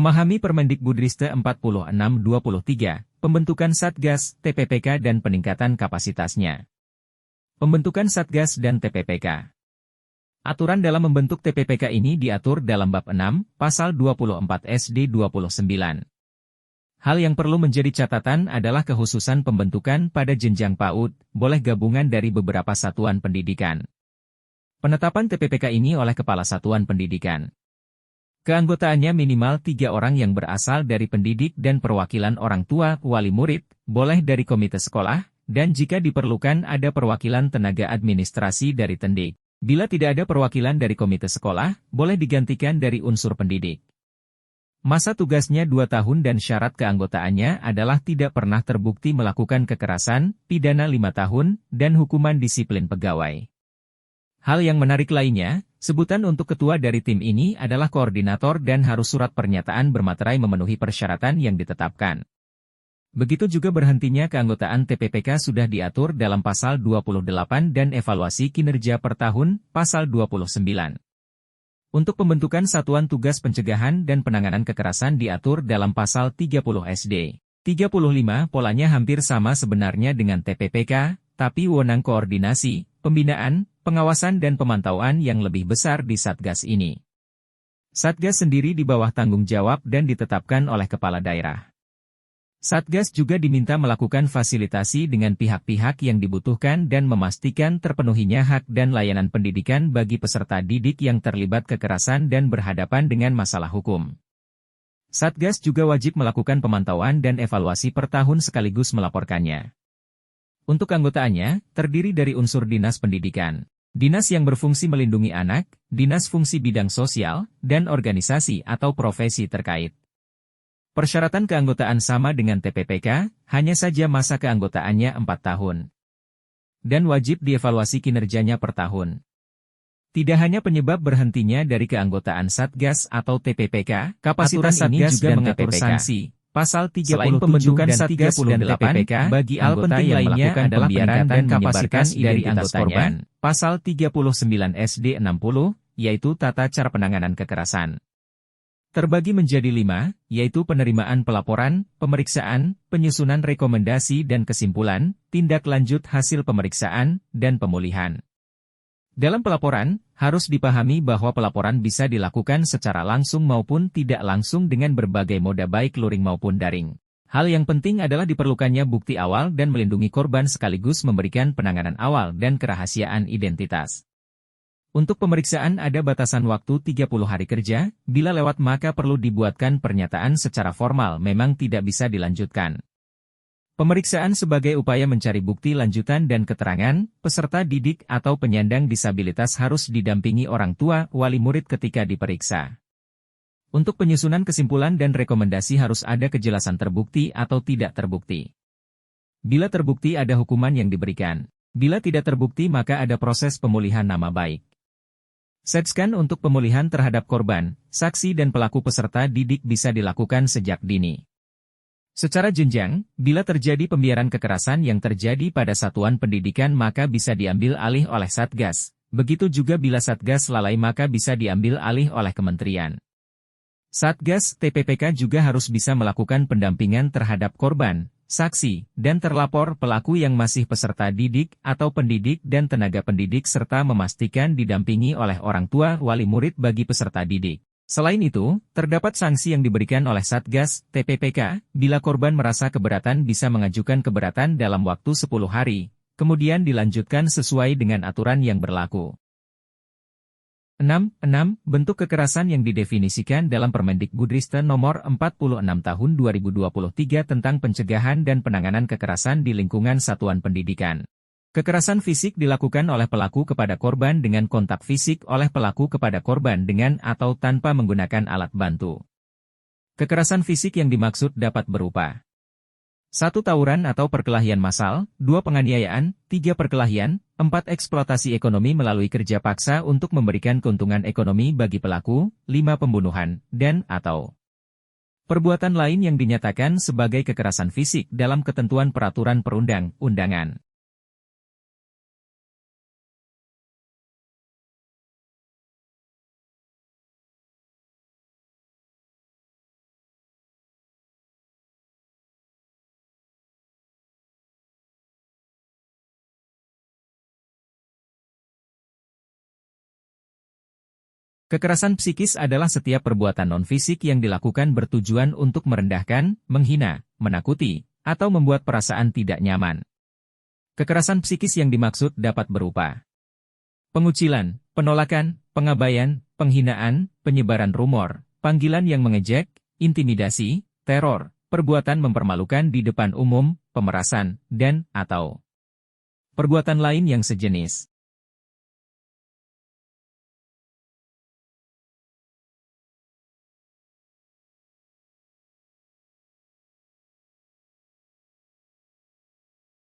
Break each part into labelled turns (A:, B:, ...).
A: Memahami Permendikbudristek 46/23, pembentukan Satgas, TPPK dan peningkatan kapasitasnya. Pembentukan Satgas dan TPPK. Aturan dalam membentuk TPPK ini diatur dalam Bab 6, Pasal 24 SD 29. Hal yang perlu menjadi catatan adalah kekhususan pembentukan pada jenjang PAUD, boleh gabungan dari beberapa satuan pendidikan. Penetapan TPPK ini oleh Kepala Satuan Pendidikan. Keanggotaannya minimal 3 orang yang berasal dari pendidik dan perwakilan orang tua, wali murid, boleh dari komite sekolah, dan jika diperlukan ada perwakilan tenaga administrasi dari Tendik. Bila tidak ada perwakilan dari komite sekolah, boleh digantikan dari unsur pendidik. Masa tugasnya 2 tahun dan syarat keanggotaannya adalah tidak pernah terbukti melakukan kekerasan, pidana 5 tahun, dan hukuman disiplin pegawai. Hal yang menarik lainnya, sebutan untuk ketua dari tim ini adalah koordinator dan harus surat pernyataan bermaterai memenuhi persyaratan yang ditetapkan. Begitu juga berhentinya keanggotaan TPPK sudah diatur dalam Pasal 28 dan evaluasi kinerja per tahun, Pasal 29. Untuk pembentukan Satuan Tugas Pencegahan dan Penanganan Kekerasan diatur dalam Pasal 30 SD. 35 polanya hampir sama sebenarnya dengan TPPK, tapi wewenang koordinasi, pembinaan, pengawasan dan pemantauan yang lebih besar di Satgas ini. Satgas sendiri di bawah tanggung jawab dan ditetapkan oleh kepala daerah. Satgas juga diminta melakukan fasilitasi dengan pihak-pihak yang dibutuhkan dan memastikan terpenuhinya hak dan layanan pendidikan bagi peserta didik yang terlibat kekerasan dan berhadapan dengan masalah hukum. Satgas juga wajib melakukan pemantauan dan evaluasi per tahun sekaligus melaporkannya. Untuk anggotaannya, terdiri dari unsur Dinas Pendidikan, dinas yang berfungsi melindungi anak, dinas fungsi bidang sosial, dan organisasi atau profesi terkait. Persyaratan keanggotaan sama dengan TPPK, hanya saja masa keanggotaannya 4 tahun. Dan wajib dievaluasi kinerjanya per tahun. Tidak hanya penyebab berhentinya dari keanggotaan Satgas atau TPPK, kapasitas ini juga mengatur sanksi. Pasal 37 selain pembentukan dan Satgas dan TPPK, bagi hal penting yang lainnya adalah peningkatan dan kapasitas dari anggotanya. Pasal 39 SD 60, yaitu tata cara penanganan kekerasan. Terbagi menjadi 5, yaitu penerimaan pelaporan, pemeriksaan, penyusunan rekomendasi dan kesimpulan, tindak lanjut hasil pemeriksaan, dan pemulihan. Dalam pelaporan, harus dipahami bahwa pelaporan bisa dilakukan secara langsung maupun tidak langsung dengan berbagai moda baik luring maupun daring. Hal yang penting adalah diperlukannya bukti awal dan melindungi korban sekaligus memberikan penanganan awal dan kerahasiaan identitas. Untuk pemeriksaan ada batasan waktu 30 hari kerja, bila lewat maka perlu dibuatkan pernyataan secara formal memang tidak bisa dilanjutkan. Pemeriksaan sebagai upaya mencari bukti lanjutan dan keterangan, peserta didik atau penyandang disabilitas harus didampingi orang tua, wali murid ketika diperiksa. Untuk penyusunan kesimpulan dan rekomendasi harus ada kejelasan terbukti atau tidak terbukti. Bila terbukti ada hukuman yang diberikan. Bila tidak terbukti maka ada proses pemulihan nama baik. Setscan untuk pemulihan terhadap korban, saksi dan pelaku peserta didik bisa dilakukan sejak dini. Secara jenjang, bila terjadi pembiaran kekerasan yang terjadi pada satuan pendidikan maka bisa diambil alih oleh Satgas. Begitu juga bila Satgas lalai maka bisa diambil alih oleh kementerian. Satgas TPPK juga harus bisa melakukan pendampingan terhadap korban, saksi, dan terlapor pelaku yang masih peserta didik atau pendidik dan tenaga pendidik serta memastikan didampingi oleh orang tua wali murid bagi peserta didik. Selain itu, terdapat sanksi yang diberikan oleh Satgas TPPK, bila korban merasa keberatan bisa mengajukan keberatan dalam waktu 10 hari, kemudian dilanjutkan sesuai dengan aturan yang berlaku. 6. Bentuk kekerasan yang didefinisikan dalam Permendikbudristek Nomor 46 Tahun 2023 tentang pencegahan dan penanganan kekerasan di lingkungan satuan pendidikan. Kekerasan fisik dilakukan oleh pelaku kepada korban dengan kontak fisik oleh pelaku kepada korban dengan atau tanpa menggunakan alat bantu. Kekerasan fisik yang dimaksud dapat berupa 1. Tawuran atau perkelahian massal, 2. Penganiayaan, 3. Perkelahian, 4. Eksploitasi ekonomi melalui kerja paksa untuk memberikan keuntungan ekonomi bagi pelaku, 5. Pembunuhan, dan atau perbuatan lain yang dinyatakan sebagai kekerasan fisik dalam ketentuan peraturan perundang-undangan. Kekerasan psikis adalah setiap perbuatan non-fisik yang dilakukan bertujuan untuk merendahkan, menghina, menakuti, atau membuat perasaan tidak nyaman. Kekerasan psikis yang dimaksud dapat berupa pengucilan, penolakan, pengabaian, penghinaan, penyebaran rumor, panggilan yang mengejek, intimidasi, teror, perbuatan mempermalukan di depan umum, pemerasan, dan atau perbuatan lain yang sejenis.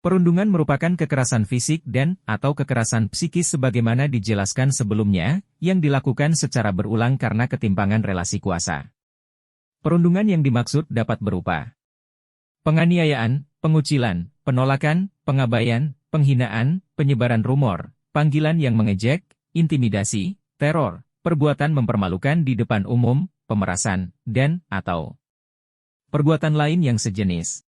A: Perundungan merupakan kekerasan fisik dan atau kekerasan psikis sebagaimana dijelaskan sebelumnya, yang dilakukan secara berulang karena ketimpangan relasi kuasa. Perundungan yang dimaksud dapat berupa penganiayaan, pengucilan, penolakan, pengabaian, penghinaan, penyebaran rumor, panggilan yang mengejek, intimidasi, teror, perbuatan mempermalukan di depan umum, pemerasan, dan atau perbuatan lain yang sejenis.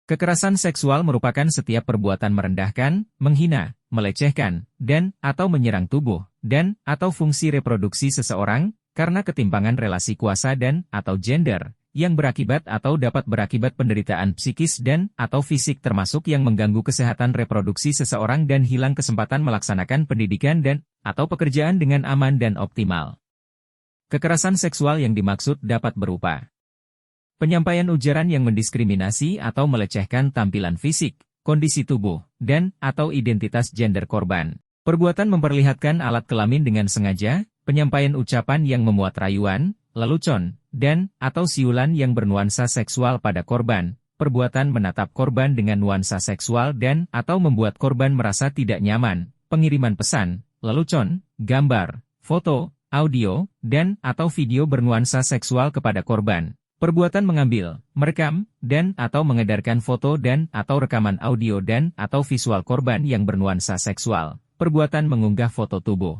A: Kekerasan seksual merupakan setiap perbuatan merendahkan, menghina, melecehkan, dan atau menyerang tubuh, dan atau fungsi reproduksi seseorang, karena ketimpangan relasi kuasa dan atau gender, yang berakibat atau dapat berakibat penderitaan psikis dan atau fisik termasuk yang mengganggu kesehatan reproduksi seseorang dan hilang kesempatan melaksanakan pendidikan dan atau pekerjaan dengan aman dan optimal. Kekerasan seksual yang dimaksud dapat berupa penyampaian ujaran yang mendiskriminasi atau melecehkan tampilan fisik, kondisi tubuh, dan atau identitas gender korban. Perbuatan memperlihatkan alat kelamin dengan sengaja, penyampaian ucapan yang memuat rayuan, lelucon, dan atau siulan yang bernuansa seksual pada korban. Perbuatan menatap korban dengan nuansa seksual dan atau membuat korban merasa tidak nyaman. Pengiriman pesan, lelucon, gambar, foto, audio, dan atau video bernuansa seksual kepada korban. Perbuatan mengambil, merekam, dan atau mengedarkan foto dan atau rekaman audio dan atau visual korban yang bernuansa seksual. Perbuatan mengunggah foto tubuh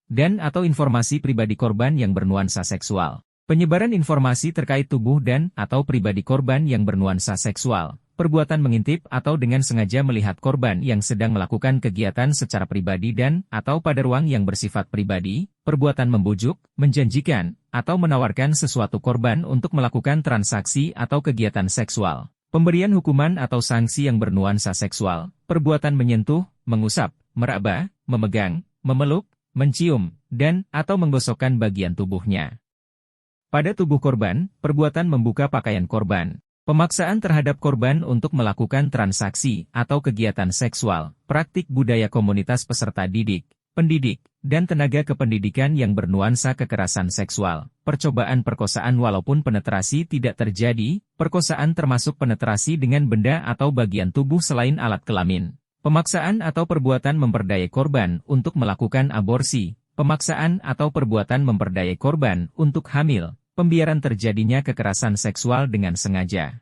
A: dan atau informasi pribadi korban yang bernuansa seksual. Penyebaran informasi terkait tubuh dan atau pribadi korban yang bernuansa seksual. Perbuatan mengintip atau dengan sengaja melihat korban yang sedang melakukan kegiatan secara pribadi dan atau pada ruang yang bersifat pribadi. Perbuatan membujuk, menjanjikan, atau menawarkan sesuatu korban untuk melakukan transaksi atau kegiatan seksual. Pemberian hukuman atau sanksi yang bernuansa seksual. Perbuatan menyentuh, mengusap, meraba, memegang, memeluk, mencium, dan atau menggosokkan bagian tubuhnya. Pada tubuh korban, perbuatan membuka pakaian korban. Pemaksaan terhadap korban untuk melakukan transaksi atau kegiatan seksual, praktik budaya komunitas peserta didik, pendidik, dan tenaga kependidikan yang bernuansa kekerasan seksual, percobaan perkosaan walaupun penetrasi tidak terjadi, perkosaan termasuk penetrasi dengan benda atau bagian tubuh selain alat kelamin, pemaksaan atau perbuatan memperdayai korban untuk melakukan aborsi, pemaksaan atau perbuatan memperdayai korban untuk hamil, pembiaran terjadinya kekerasan seksual dengan sengaja.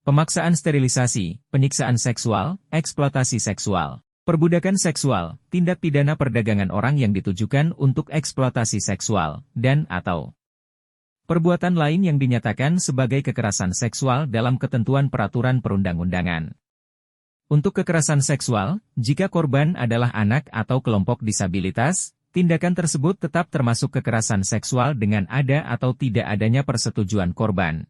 A: Pemaksaan sterilisasi, penyiksaan seksual, eksploitasi seksual. Perbudakan seksual, tindak pidana perdagangan orang yang ditujukan untuk eksploitasi seksual, dan atau perbuatan lain yang dinyatakan sebagai kekerasan seksual dalam ketentuan peraturan perundang-undangan. Untuk kekerasan seksual, jika korban adalah anak atau kelompok disabilitas, tindakan tersebut tetap termasuk kekerasan seksual dengan ada atau tidak adanya persetujuan korban.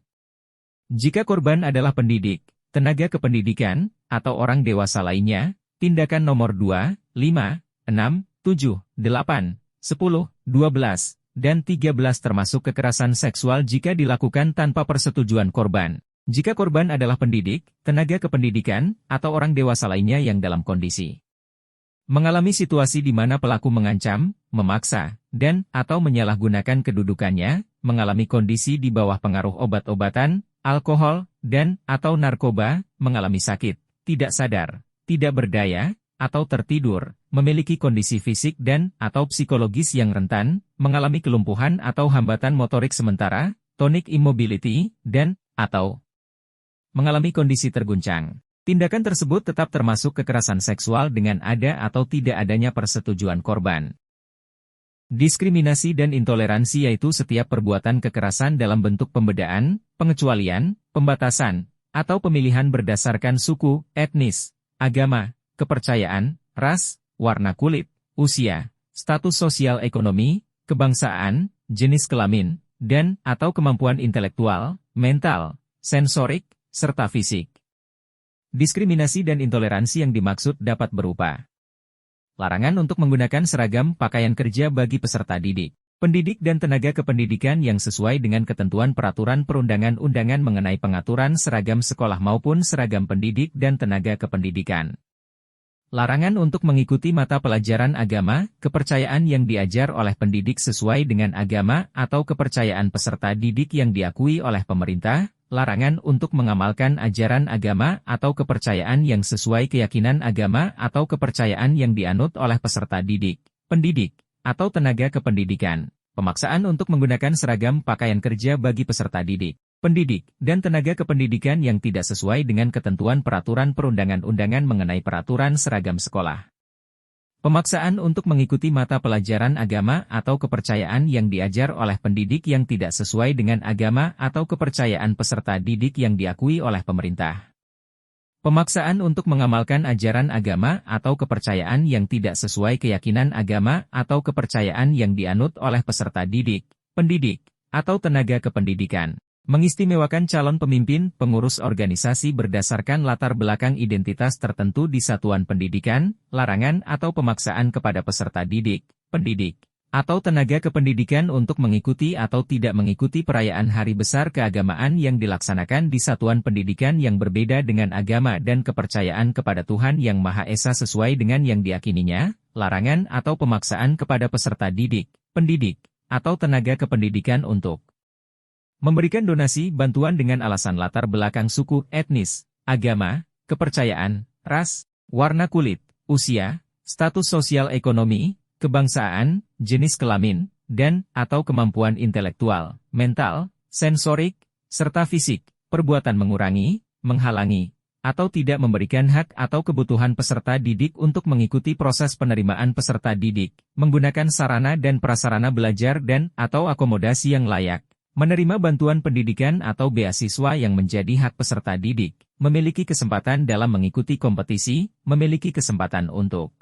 A: Jika korban adalah pendidik, tenaga kependidikan, atau orang dewasa lainnya, tindakan nomor 2, 5, 6, 7, 8, 10, 12, dan 13 termasuk kekerasan seksual jika dilakukan tanpa persetujuan korban. Jika korban adalah pendidik, tenaga kependidikan, atau orang dewasa lainnya yang dalam kondisi mengalami situasi di mana pelaku mengancam, memaksa, dan atau menyalahgunakan kedudukannya, mengalami kondisi di bawah pengaruh obat-obatan, alkohol, dan atau narkoba, mengalami sakit, tidak sadar, tidak berdaya, atau tertidur, memiliki kondisi fisik dan atau psikologis yang rentan, mengalami kelumpuhan atau hambatan motorik sementara, tonic immobility, dan atau mengalami kondisi terguncang. Tindakan tersebut tetap termasuk kekerasan seksual dengan ada atau tidak adanya persetujuan korban. Diskriminasi dan intoleransi yaitu setiap perbuatan kekerasan dalam bentuk pembedaan, pengecualian, pembatasan, atau pemilihan berdasarkan suku, etnis, agama, kepercayaan, ras, warna kulit, usia, status sosial ekonomi, kebangsaan, jenis kelamin, dan atau kemampuan intelektual, mental, sensorik, serta fisik. Diskriminasi dan intoleransi yang dimaksud dapat berupa larangan untuk menggunakan seragam pakaian kerja bagi peserta didik, pendidik dan tenaga kependidikan yang sesuai dengan ketentuan peraturan perundang-undangan mengenai pengaturan seragam sekolah maupun seragam pendidik dan tenaga kependidikan. Larangan untuk mengikuti mata pelajaran agama, kepercayaan yang diajar oleh pendidik sesuai dengan agama atau kepercayaan peserta didik yang diakui oleh pemerintah, larangan untuk mengamalkan ajaran agama atau kepercayaan yang sesuai keyakinan agama atau kepercayaan yang dianut oleh peserta didik, pendidik, atau tenaga kependidikan, pemaksaan untuk menggunakan seragam pakaian kerja bagi peserta didik, pendidik, dan tenaga kependidikan yang tidak sesuai dengan ketentuan peraturan perundang-undangan mengenai peraturan seragam sekolah. Pemaksaan untuk mengikuti mata pelajaran agama atau kepercayaan yang diajar oleh pendidik yang tidak sesuai dengan agama atau kepercayaan peserta didik yang diakui oleh pemerintah. Pemaksaan untuk mengamalkan ajaran agama atau kepercayaan yang tidak sesuai keyakinan agama atau kepercayaan yang dianut oleh peserta didik, pendidik, atau tenaga kependidikan. Mengistimewakan calon pemimpin, pengurus organisasi berdasarkan latar belakang identitas tertentu di satuan pendidikan, larangan atau pemaksaan kepada peserta didik, pendidik, atau tenaga kependidikan untuk mengikuti atau tidak mengikuti perayaan hari besar keagamaan yang dilaksanakan di satuan pendidikan yang berbeda dengan agama dan kepercayaan kepada Tuhan Yang Maha Esa sesuai dengan yang diyakininya, larangan atau pemaksaan kepada peserta didik, pendidik, atau tenaga kependidikan untuk memberikan donasi bantuan dengan alasan latar belakang suku, etnis, agama, kepercayaan, ras, warna kulit, usia, status sosial ekonomi, kebangsaan, jenis kelamin, dan atau kemampuan intelektual, mental, sensorik, serta fisik, perbuatan mengurangi, menghalangi, atau tidak memberikan hak atau kebutuhan peserta didik untuk mengikuti proses penerimaan peserta didik, menggunakan sarana dan prasarana belajar dan atau akomodasi yang layak, menerima bantuan pendidikan atau beasiswa yang menjadi hak peserta didik, memiliki kesempatan dalam mengikuti kompetisi, memiliki kesempatan untuk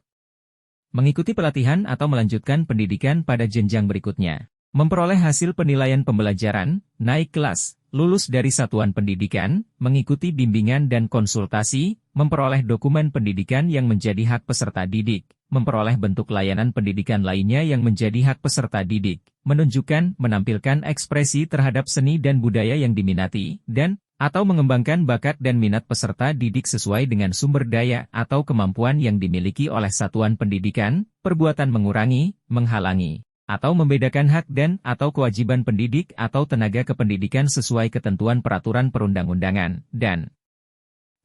A: mengikuti pelatihan atau melanjutkan pendidikan pada jenjang berikutnya, memperoleh hasil penilaian pembelajaran, naik kelas, lulus dari satuan pendidikan, mengikuti bimbingan dan konsultasi, memperoleh dokumen pendidikan yang menjadi hak peserta didik, memperoleh bentuk layanan pendidikan lainnya yang menjadi hak peserta didik, menunjukkan, menampilkan ekspresi terhadap seni dan budaya yang diminati, dan atau mengembangkan bakat dan minat peserta didik sesuai dengan sumber daya atau kemampuan yang dimiliki oleh satuan pendidikan, perbuatan mengurangi, menghalangi, atau membedakan hak dan atau kewajiban pendidik atau tenaga kependidikan sesuai ketentuan peraturan perundang-undangan, dan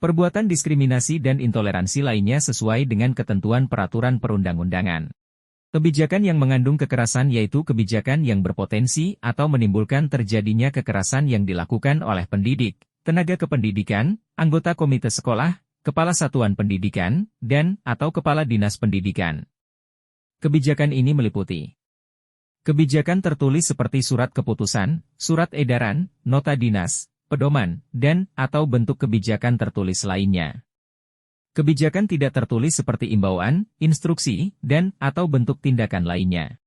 A: perbuatan diskriminasi dan intoleransi lainnya sesuai dengan ketentuan peraturan perundang-undangan. Kebijakan yang mengandung kekerasan yaitu kebijakan yang berpotensi atau menimbulkan terjadinya kekerasan yang dilakukan oleh pendidik, tenaga kependidikan, anggota komite sekolah, kepala satuan pendidikan, dan atau kepala dinas pendidikan. Kebijakan ini meliputi kebijakan tertulis seperti surat keputusan, surat edaran, nota dinas, pedoman, dan atau bentuk kebijakan tertulis lainnya. Kebijakan tidak tertulis seperti imbauan, instruksi, dan atau bentuk tindakan lainnya.